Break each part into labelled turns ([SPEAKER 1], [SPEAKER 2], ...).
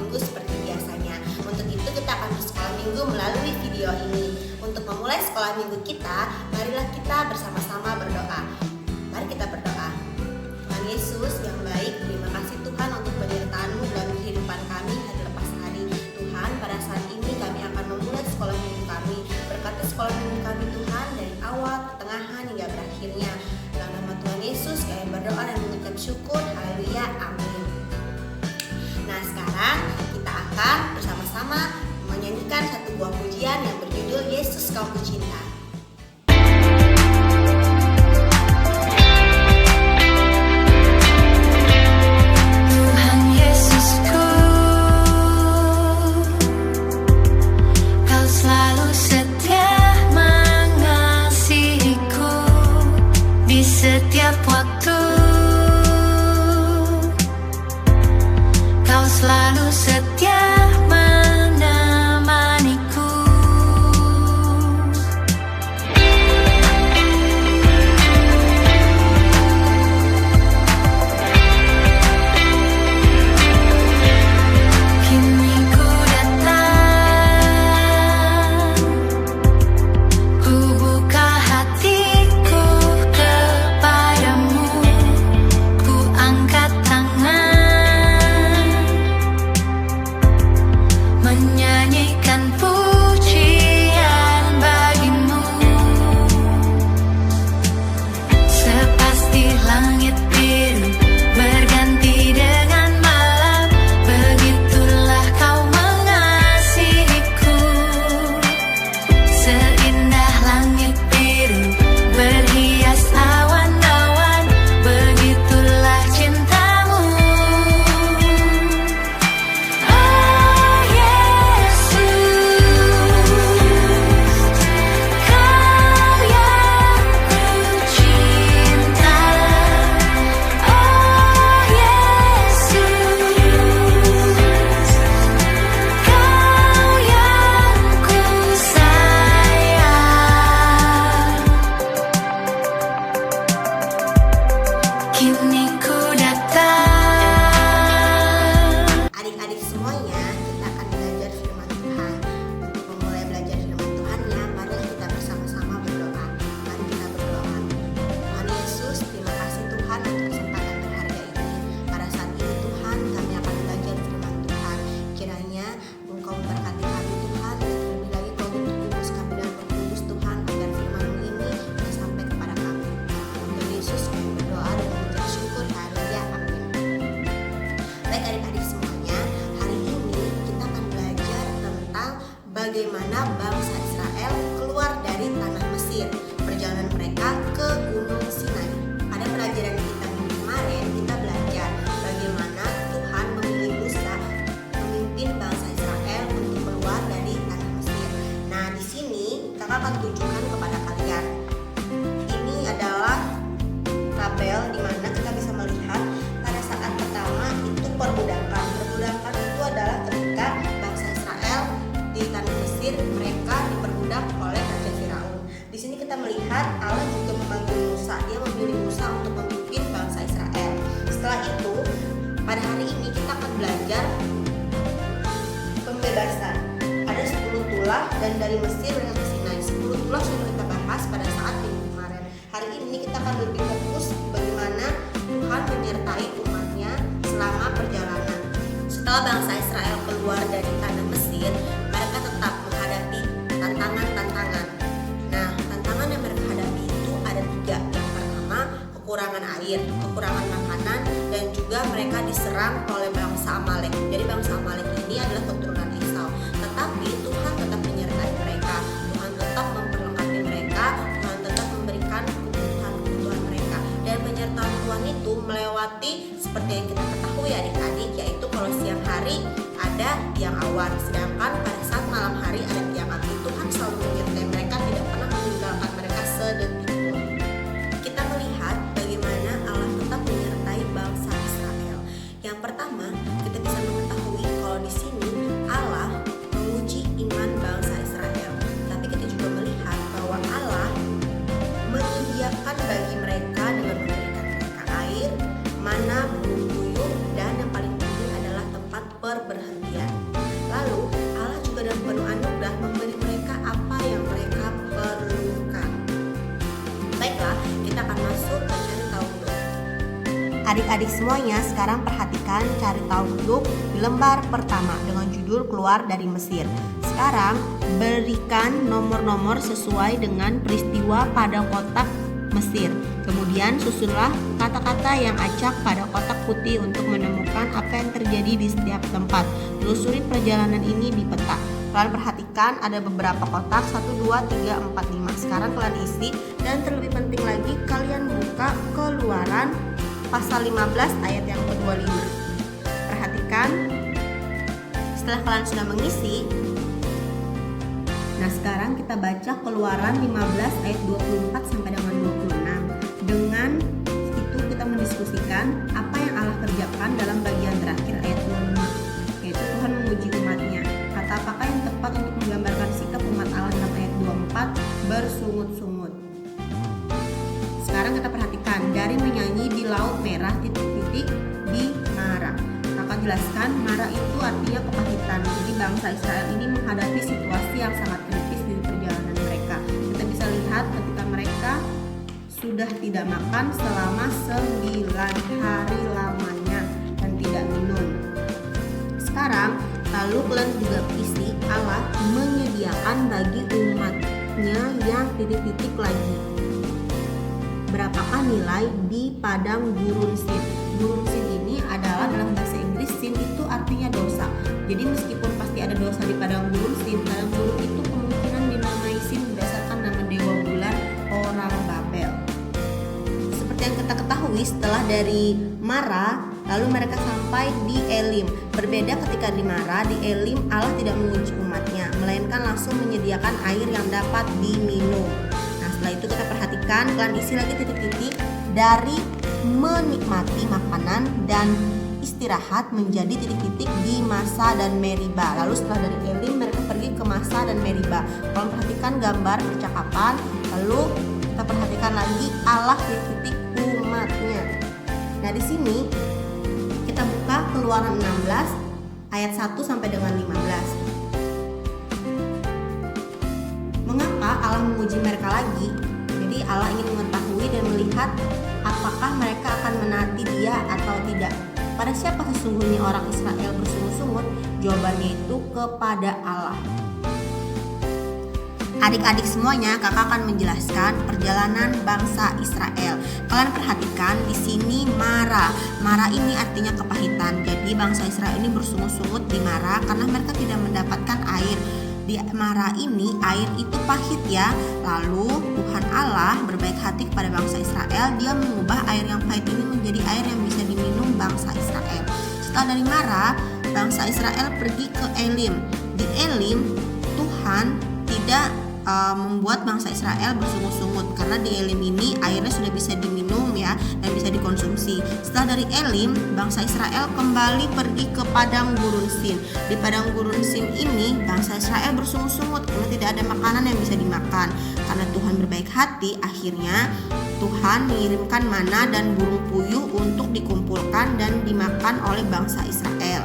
[SPEAKER 1] minggu seperti biasanya. Untuk itu kita akan bersekolah minggu melalui video ini. Untuk memulai sekolah minggu kita, marilah kita bersama-sama berdoa. Mari kita berdoa. Tuhan Yesus yang baik, terima kasih Tuhan untuk penyertaan-Mu dalam kehidupan kami hari lepas hari. Tuhan, pada saat ini kami akan memulai sekolah minggu kami. Berkati sekolah minggu kami Tuhan, dari awal, pertengahan hingga berakhirnya. Dalam nama Tuhan Yesus kami berdoa dan mengucap syukur. Haleluya, amin. Nah, sekarang kita akan bersama-sama menyanyikan satu buah pujian yang berjudul Yesus Kau Kucinta.
[SPEAKER 2] Setiap waktu Kau selalu setia menemaniku. Kini ku datang, ku buka hatiku kepadamu, ku angkat tangan, menyanyikan pujian bagimu. Sepasti langit biru berganti dengan malam, begitulah kau mengasihiku. Seindah langit biru berhias awan-awan, begitulah cintamu. Oh Yesus, Kau yang kucinta. Oh Yesus, Kau yang kusayang. Kini ku datang.
[SPEAKER 1] Adik-adik semuanya, kita akan belajar firman Tuhan. Untuk memulai belajar firman Tuhannya, marilah kita bersama-sama berdoa. Mari kita berdoa. Tuhan Yesus, terima kasih Tuhan untuk kesempatan berharga ini. Pada saat ini Tuhan, kami akan belajar firman Tuhan. Kiranya Engkau memberkati kami Tuhan, dan terlebih lagi Kau tuntun kami dengan Roh Kudus Tuhan, agar firman-Mu ini bisa sampai kepada kami. Tuhan Yesus, kami berdoa dan mengucap syukur. Haleluya, amin. Baik adik-adik semuanya, hari ini kita akan belajar tentang bagaimana bangsa Israel keluar dari tanah Mesir, perjalanan mereka ke Gunung Sinai. Pada pelajaran kita minggu kemarin, kita belajar bagaimana Tuhan memilih Musa memimpin bangsa Israel untuk keluar dari tanah Mesir. Nah, di sini kakak akan tunjukkan kepada kalian. Ini adalah tabel di mana kita bisa melihat pada saat pertama itu perbudakan. Perbudakan itu adalah ketika bangsa Israel di tanah Mesir, mereka diperbudak oleh Raja Firaun. Di sini kita melihat Allah juga memanggil Musa. Dia memilih Musa untuk memimpin bangsa Israel. Setelah itu, pada hari ini kita akan belajar pembebasan. Ada 10 tulah dan dari Mesir dan ke Sinai. 10 tulah sudah kita bahas pada saat minggu kemarin. Hari ini kita akan lebih fokus bagaimana Tuhan menyertai umatnya selama perjalanan. Setelah bangsa Israel keluar dari tanah Mesir, mereka tetap menghadapi tantangan-tantangan. Nah, tantangan yang mereka hadapi itu ada 3. Yang pertama, kekurangan air, kekurangan makanan, dan juga mereka diserang oleh bangsa Amalek. Jadi bangsa Amalek ini adalah keturunan Esau. Tetapi Tuhan tetap menyertai mereka. Tuhan tetap memperlengkapi mereka. Tuhan tetap memberikan kebutuhan mereka. Dan penyertaan Tuhan itu melewati seperti yang kita ketahui adik-adik, yaitu kalau siang hari ada tiang awan, sedangkan pada saat malam hari ada tiang api. Tuhan selalu menyertai mereka, tidak pernah meninggalkan mereka sedetik pun. Kita melihat bagaimana Allah tetap menyertai bangsa Israel. Yang pertama, kita bisa mengetahui kalau di sini Allah menguji iman bangsa Israel. Tapi kita juga melihat bahwa Allah menyediakan bagi mereka dengan memberikan mereka air, mana, burung puyuh, dan yang paling penting adalah tempat perberhentian. Adik-adik semuanya sekarang perhatikan cari tahu duduk di lembar pertama dengan judul Keluar dari Mesir. Sekarang berikan nomor-nomor sesuai dengan peristiwa pada kotak Mesir. Kemudian susunlah kata-kata yang acak pada kotak putih untuk menemukan apa yang terjadi di setiap tempat. Telusuri perjalanan ini di peta. Kalian perhatikan ada beberapa kotak 1, 2, 3, 4, 5. Sekarang kalian isi dan terlebih penting lagi kalian buka Keluaran pasal 15 ayat yang ke-25. Perhatikan setelah kalian sudah mengisi. Nah, sekarang kita baca Keluaran 15 ayat 24 sampai dengan 26. Dengan itu kita mendiskusikan apa yang Allah kerjakan dalam bagian terakhir ayat 25, yaitu Tuhan menguji umatnya. Kata apakah yang tepat untuk menggambarkan sikap umat Allah dalam ayat 24? Bersungut-sungut. Sekarang kita perhatikan dari menyanyi di Laut Merah titik-titik di Mara. Kakak jelaskan Mara itu artinya kepahitan. Jadi bangsa Israel ini menghadapi situasi yang sangat kritis di perjalanan mereka. Kita bisa lihat ketika mereka sudah tidak makan selama 9 hari lamanya dan tidak minum. Sekarang lalu kalian juga isi Allah menyediakan bagi umatnya yang titik-titik lagi. Berapakah nilai di padang gurun sin? Gurun sin ini adalah dalam bahasa Inggris sin itu artinya dosa. Jadi meskipun pasti ada dosa di padang gurun sin, padang gurun itu kemungkinan dinamai sin berdasarkan nama dewa bulan orang Babel. Seperti yang kita ketahui setelah dari Mara, lalu mereka sampai di Elim. Berbeda ketika di Mara, di Elim Allah tidak menguji umatnya, melainkan langsung menyediakan air yang dapat diminum. Setelah itu kita perhatikan, kalian isi lagi titik-titik dari menikmati makanan dan istirahat menjadi titik-titik di Masa dan Meriba. Lalu setelah dari Elim mereka pergi ke Masa dan Meriba. Kalian perhatikan gambar percakapan. Lalu kita perhatikan lagi Allah titik-titik umatnya. Nah di sini kita buka Keluaran 16 ayat 1 sampai dengan 15. Mengapa Allah menguji mereka lagi? Jadi Allah ingin mengetahui dan melihat apakah mereka akan menaati Dia atau tidak. Pada siapa sesungguhnya orang Israel bersungut-sungut? Jawabannya itu kepada Allah. Adik-adik semuanya, kakak akan menjelaskan perjalanan bangsa Israel. Kalian perhatikan di sini Mara. Mara ini artinya kepahitan. Jadi bangsa Israel ini bersungut-sungut di Mara karena mereka tidak mendapatkan air. Di Mara ini air itu pahit ya. Lalu Tuhan Allah berbaik hati kepada bangsa Israel. Dia mengubah air yang pahit ini menjadi air yang bisa diminum bangsa Israel. Setelah dari Mara, bangsa Israel pergi ke Elim. Di Elim Tuhan tidak membuat bangsa Israel bersungut-sungut karena di Elim ini airnya sudah bisa diminum ya dan bisa dikonsumsi. Setelah dari Elim, bangsa Israel kembali pergi ke padang gurun sin. Di padang gurun sin ini bangsa Israel bersungut-sungut karena tidak ada makanan yang bisa dimakan. Karena Tuhan berbaik hati, akhirnya Tuhan mengirimkan mana dan burung puyuh untuk dikumpulkan dan dimakan oleh bangsa Israel.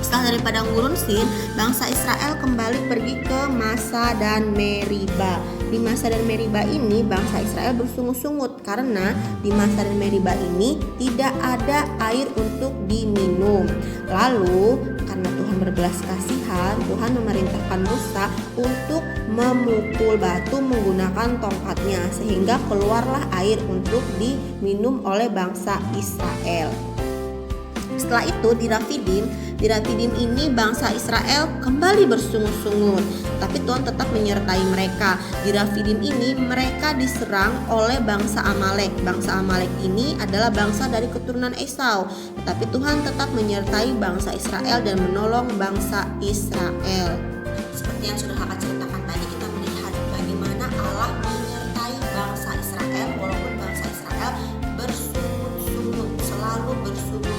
[SPEAKER 1] Setelah dari padang gurun sin, bangsa Israel kembali pergi ke Masa dan Meriba. Di Masa dan Meriba ini bangsa Israel bersungut-sungut karena di Masa dan Meriba ini tidak ada air untuk diminum. Lalu karena Tuhan berbelas kasihan, Tuhan memerintahkan Musa untuk memukul batu menggunakan tongkatnya sehingga keluarlah air untuk diminum oleh bangsa Israel. Setelah itu di Rafidim ini bangsa Israel kembali bersungut-sungut, tapi Tuhan tetap menyertai mereka. Di Rafidim ini mereka diserang oleh bangsa Amalek. Bangsa Amalek ini adalah bangsa dari keturunan Esau, tetapi Tuhan tetap menyertai bangsa Israel dan menolong bangsa Israel. Seperti yang sudah kakak ceritakan tadi, kita melihat bagaimana Allah menyertai bangsa Israel walaupun bangsa Israel bersungut-sungut, selalu bersungut-sungut.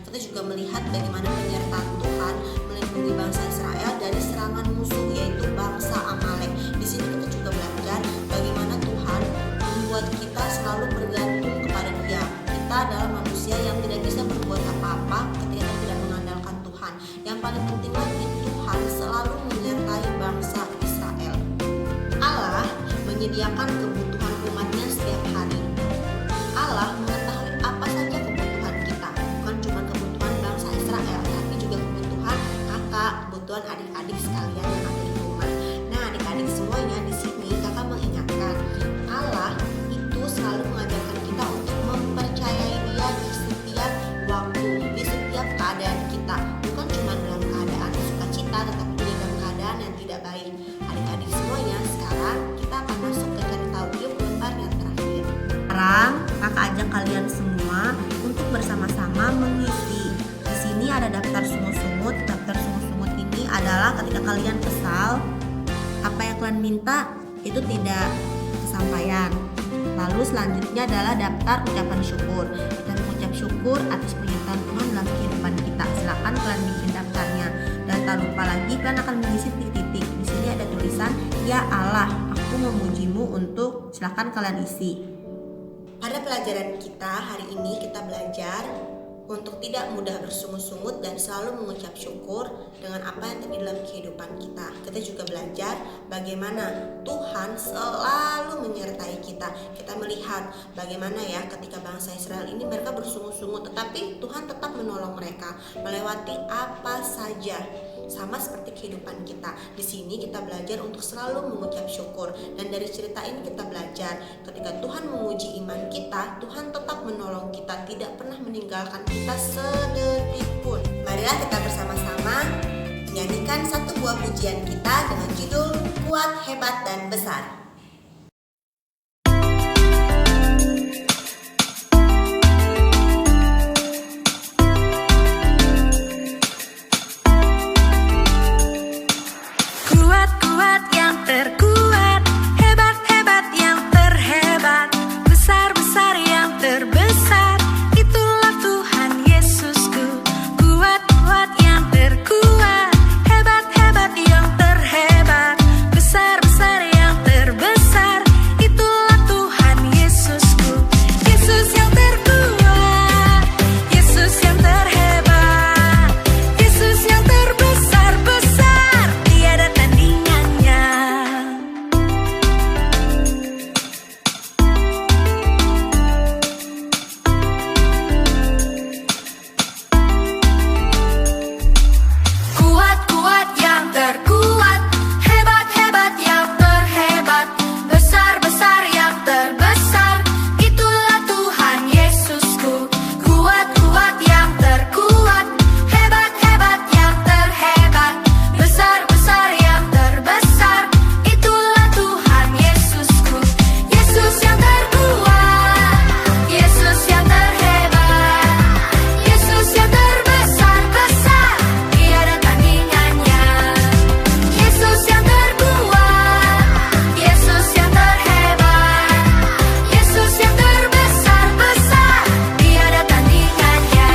[SPEAKER 1] Kita juga melihat bagaimana penyertaan Tuhan melindungi bangsa Israel dari serangan musuh yaitu bangsa Amalek. Di sini kita juga belajar bagaimana Tuhan membuat kita selalu bergantung kepada Dia. Kita adalah manusia yang tidak bisa berbuat apa-apa ketika kita tidak mengandalkan Tuhan. Yang paling penting lagi, Tuhan selalu menyertai bangsa Israel. Allah menyediakan kebutuhan umatnya setiap hari. Allah mengetahui apa baik. Adik-adik semuanya, sekarang kita akan masuk ke cerita audio lembar yang terakhir. Sekarang kakak ajak kalian semua untuk bersama-sama mengisi. Di sini ada daftar sungut-sungut. Daftar sungut-sungut ini adalah ketika kalian kesal, apa yang kalian minta itu tidak kesampaian. Lalu selanjutnya adalah daftar ucapan syukur. Kita mengucap syukur atas penyertaan Tuhan dalam kehidupan kita. Silakan kalian bikin daftarnya. Dan tak lupa lagi kalian akan mengisi titik-titik. Di sini ada tulisan, "Ya Allah, aku memujimu untuk." Silakan kalian isi. Pada pelajaran kita hari ini kita belajar untuk tidak mudah bersungut-sungut dan selalu mengucap syukur dengan apa yang terjadi dalam kehidupan kita. Kita juga belajar bagaimana Tuhan selalu menyertai kita. Kita melihat bagaimana ya ketika bangsa Israel ini mereka bersungut-sungut, tetapi Tuhan tetap menolong mereka melewati apa saja. Sama seperti kehidupan kita. Di sini kita belajar untuk selalu mengucap syukur. Dan dari cerita ini kita belajar ketika Tuhan menguji iman kita, Tuhan tetap menolong kita, tidak pernah meninggalkan kita sedetik pun. Marilah kita bersama-sama menyanyikan satu buah pujian kita dengan judul Kuat, Hebat, dan Besar.
[SPEAKER 2] Kuat yang terkuat, hebat-hebat yang terhebat, besar-besar yang terbesar, itulah Tuhan Yesusku. Kuat-kuat yang terkuat, hebat-hebat yang terhebat, besar-besar yang terbesar, itulah Tuhan Yesusku. Yesus yang terkuat, Yesus yang terhebat, Yesus yang terbesar-besar, tiada tandingannya. Kuat-kuat yang terkuat, hebat-hebat yang terhebat, besar-besar yang terbesar, itulah Tuhan Yesusku. Kuat-kuat yang terkuat, hebat-hebat yang terhebat, besar-besar yang terbesar, itulah Tuhan Yesusku. Yesus yang terkuat, Yesus yang terhebat, Yesus yang terbesar-besar, tiada tandingannya. Yesus yang terkuat, Yesus yang terhebat, Yesus yang terbesar-besar, tiada tandingannya.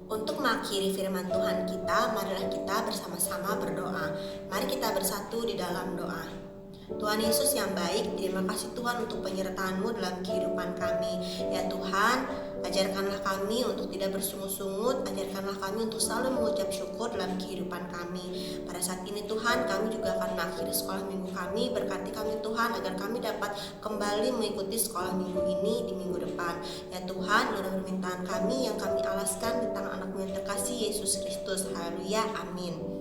[SPEAKER 1] Untuk mengakhiri firman Tuhan kita, marilah kita bersama-sama berdoa. Mari kita bersatu di dalam doa. Tuhan Yesus yang baik, terima kasih Tuhan untuk penyertaan-Mu dalam kehidupan kami. Ya Tuhan, ajarkanlah kami untuk tidak bersungut-sungut, ajarkanlah kami untuk selalu mengucap syukur dalam kehidupan kami. Pada saat ini Tuhan, kami juga akan mengakhiri sekolah minggu kami. Berkati kami Tuhan, agar kami dapat kembali mengikuti sekolah minggu ini di minggu depan. Ya Tuhan, lurus permintaan kami yang kami alaskan di tangan anak-Mu yang terkasih Yesus Kristus. Haleluya, amin.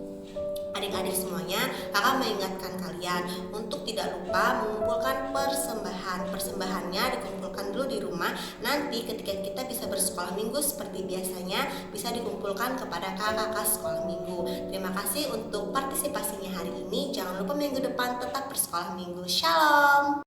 [SPEAKER 1] Adik-adik semuanya, kakak mengingatkan kalian untuk tidak lupa mengumpulkan persembahan. Persembahannya dikumpulkan dulu di rumah. Nanti ketika kita bisa bersekolah minggu seperti biasanya, bisa dikumpulkan kepada kakak-kakak sekolah minggu. Terima kasih untuk partisipasinya hari ini. Jangan lupa minggu depan tetap bersekolah minggu. Shalom.